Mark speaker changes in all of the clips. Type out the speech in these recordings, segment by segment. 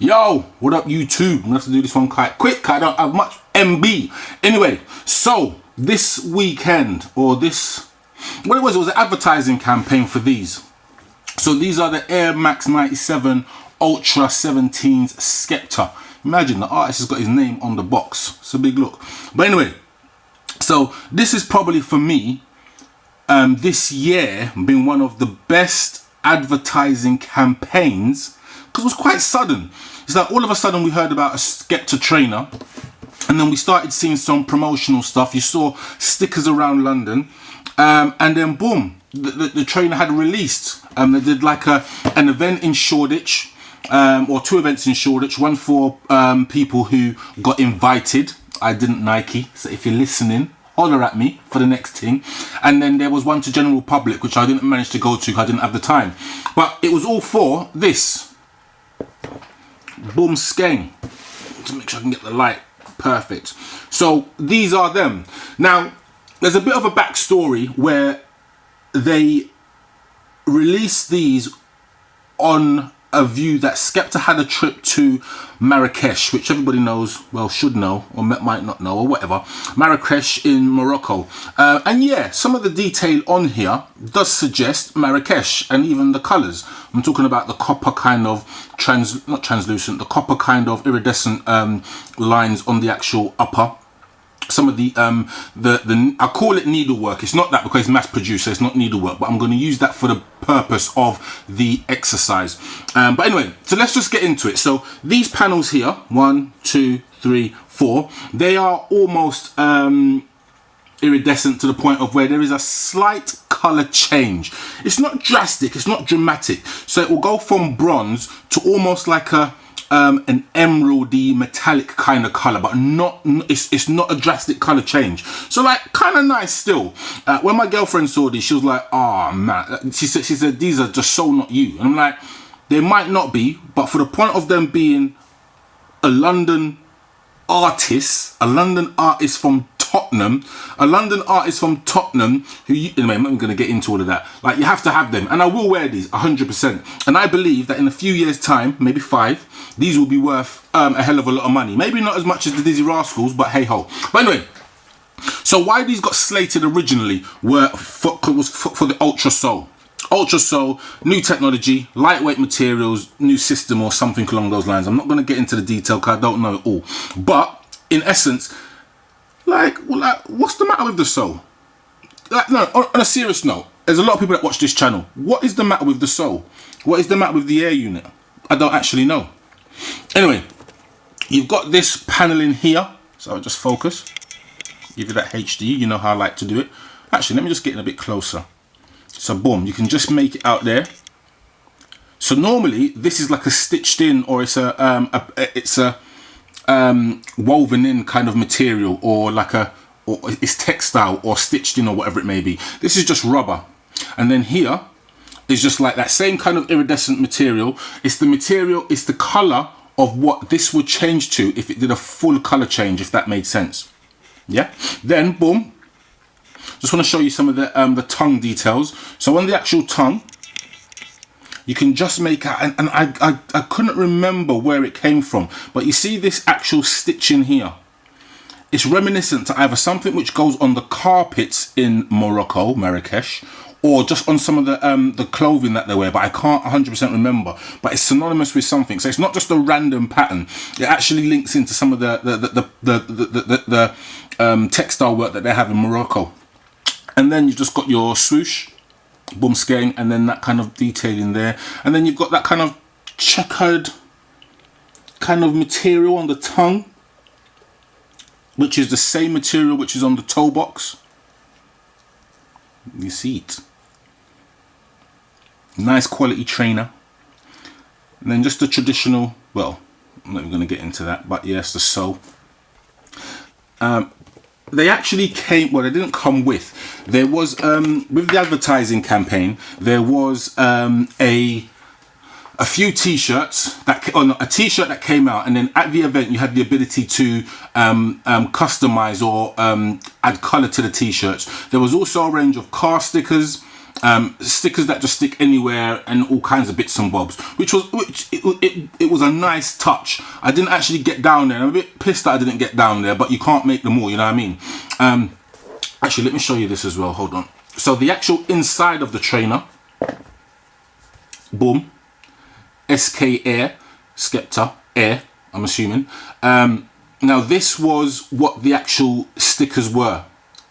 Speaker 1: Yo, what up YouTube? I'm gonna have to do this one quite quick. I don't have much MB. Anyway, so this weekend, or this, what it was an advertising campaign for these. So these are the Air Max 97 Ultra 17s Skepta. Imagine the artist has got his name on the box. It's a big look. But anyway, so this is probably for me, this year been one of the best advertising campaigns, because it was quite sudden. It's like all of a sudden we heard about a Skepta trainer, and then we started seeing some promotional stuff. You saw stickers around London, and then boom, the trainer had released. They did like an event in Shoreditch, or two events in Shoreditch. One for people who got invited. I didn't, Nike. So if you're listening, holler at me for the next thing. And then there was one to general public, which I didn't manage to go to because I didn't have the time. But it was all for this. Boom skeng. Just make sure I can get the light perfect. So these are them. Now there's a bit of a backstory where they released these on a view that Skepta had a trip to Marrakesh, which everybody knows, well, should know, or might not know, or whatever. Marrakesh in Morocco. And yeah, some of the detail on here does suggest Marrakesh, and even the colours. I'm talking about the copper kind of, not translucent, the copper kind of iridescent lines on the actual upper. Some of the I call it needlework. It's not that because it's mass produced, so it's not needlework, but I'm going to use that for the purpose of the exercise. But anyway, so let's just get into it. So these panels here, 1, 2, 3, 4, they are almost iridescent to the point of where there is a slight color change. It's not drastic, it's not dramatic. So it will go from bronze to almost like an emeraldy metallic kind of color, but it's not a drastic color change. So like kind of nice still. When my girlfriend saw these, she was like, oh man, she said these are just so not you. And I'm like, they might not be, but for the point of them being a London artist from Tottenham, who anyway, I'm not going to get into all of that. Like, you have to have them, and I will wear these 100%. And I believe that in a few years' time, maybe 5, these will be worth a hell of a lot of money. Maybe not as much as the Dizzy Rascals, but hey ho. But anyway, so why these got slated originally was for the Ultra Soul. Ultra Soul, new technology, lightweight materials, new system, or something along those lines. I'm not going to get into the detail because I don't know it all. But in essence, like, what's the matter with the Soul? Like, no, on a serious note, there's a lot of people that watch this channel. What is the matter with the Soul? What is the matter with the air unit? I don't actually know. Anyway, you've got this panel in here. So I'll just focus. Give you that HD. You know how I like to do it. Actually, let me just get in a bit closer. So boom, you can just make it out there. So normally this is like a stitched in, or it's a woven in kind of material, or like or it's textile or stitched in, or whatever it may be. This is just rubber, and then here is just like that same kind of iridescent material. It's the color of what this would change to if it did a full color change, if that made sense. Yeah, then boom, just want to show you some of the tongue details. So on the actual tongue, you can just make out, and I couldn't remember where it came from, but you see this actual stitching here. It's reminiscent to either something which goes on the carpets in Morocco, Marrakesh, or just on some of the clothing that they wear, but I can't 100% remember. But it's synonymous with something, so it's not just a random pattern. It actually links into some of the textile work that they have in Morocco. And then you've just got your swoosh, boom skeng, and then that kind of detailing there, and then you've got that kind of checkered kind of material on the tongue, which is the same material which is on the toe box. You see it. Nice quality trainer. And then just the traditional, well, I'm not even going to get into that, but yes, the Soul. They actually came, well, they didn't come with. There was, with the advertising campaign, there was a few t-shirts, a t-shirt that came out, and then at the event you had the ability to customize or add color to the t-shirts. There was also a range of car stickers, stickers that just stick anywhere and all kinds of bits and bobs, which it was a nice touch. I didn't actually get down there. I'm a bit pissed that I didn't get down there, but you can't make them all, you know what I mean? Actually, let me show you this as well. Hold on. So the actual inside of the trainer, boom, SK Air, Skepta Air, I'm assuming. Now this was what the actual stickers were,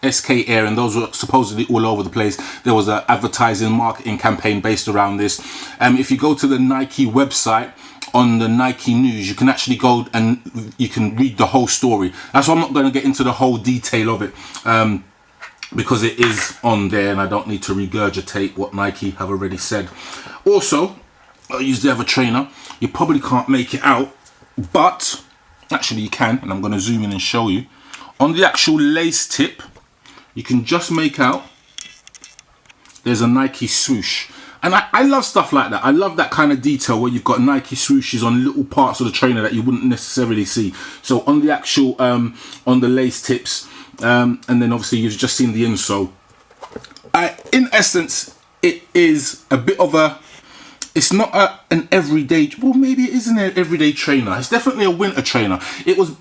Speaker 1: SK Air, and those were supposedly all over the place. There was an advertising marketing campaign based around this. If you go to the Nike website, on the Nike news, you can actually go and you can read the whole story. That's why I'm not going to get into the whole detail of it, because it is on there and I don't need to regurgitate what Nike have already said. Also, I'll use the other trainer. You probably can't make it out, but actually you can, and I'm going to zoom in and show you. On the actual lace tip, you can just make out there's a Nike swoosh. And I love stuff like that. I love that kind of detail where you've got Nike swooshes on little parts of the trainer that you wouldn't necessarily see. So on the actual, on the lace tips, and then obviously you've just seen the insole. In essence, it is a bit of a, it's not an everyday, well maybe it isn't an everyday trainer. It's definitely a winter trainer. It was,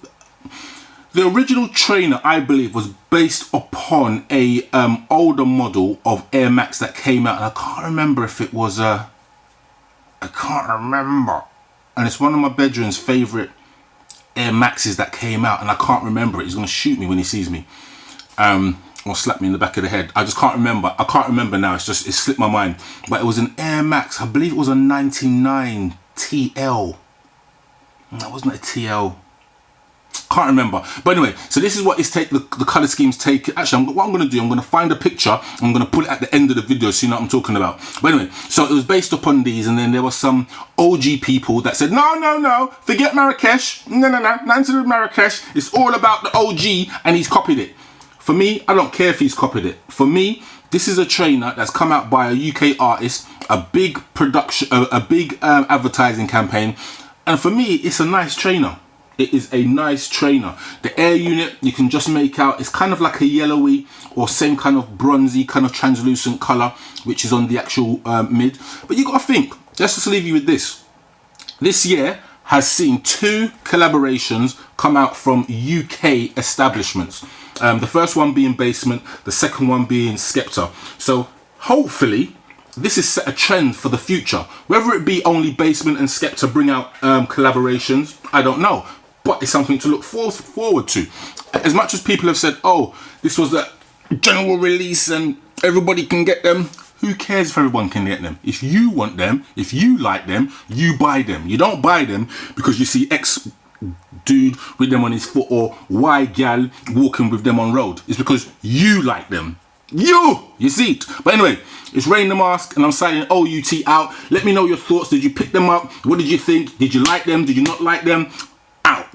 Speaker 1: the original trainer, I believe, was based upon a older model of Air Max that came out, and I can't remember if it was a, I can't remember, and it's one of my bedroom's favourite Air Maxes that came out, and I can't remember it. He's going to shoot me when he sees me, or slap me in the back of the head. I just can't remember. I can't remember now. It's just, it slipped my mind. But it was an Air Max. I believe it was a 99 TL. That wasn't a TL. Can't remember. But anyway, so this is what it's take, the colour schemes take. Actually, what I'm going to do, I'm going to find a picture. I'm going to put it at the end of the video so you know what I'm talking about. But anyway, so it was based upon these, and then there was some OG people that said, no, forget Marrakesh. No, nothing to do with Marrakesh. It's all about the OG, and he's copied it. For me, I don't care if he's copied it. For me, this is a trainer that's come out by a UK artist, a big production, a big advertising campaign, and for me, it's a nice trainer. It is a nice trainer. The air unit, you can just make out, it's kind of like a yellowy or same kind of bronzy kind of translucent colour, which is on the actual mid. But you got to think, let's just leave you with this. This year has seen 2 collaborations come out from UK establishments. The first one being Basement, the second one being Skepta. So hopefully this is set a trend for the future. Whether it be only Basement and Skepta bring out collaborations, I don't know. But it's something to look forward to. As much as people have said, oh, this was a general release and everybody can get them, who cares if everyone can get them? If you want them, if you like them, you buy them. You don't buy them because you see X dude with them on his foot or Y gal walking with them on road. It's because you like them. You see it. But anyway, it's Rain the Mask and I'm signing OUT out. Let me know your thoughts. Did you pick them up? What did you think? Did you like them? Did you not like them? Out.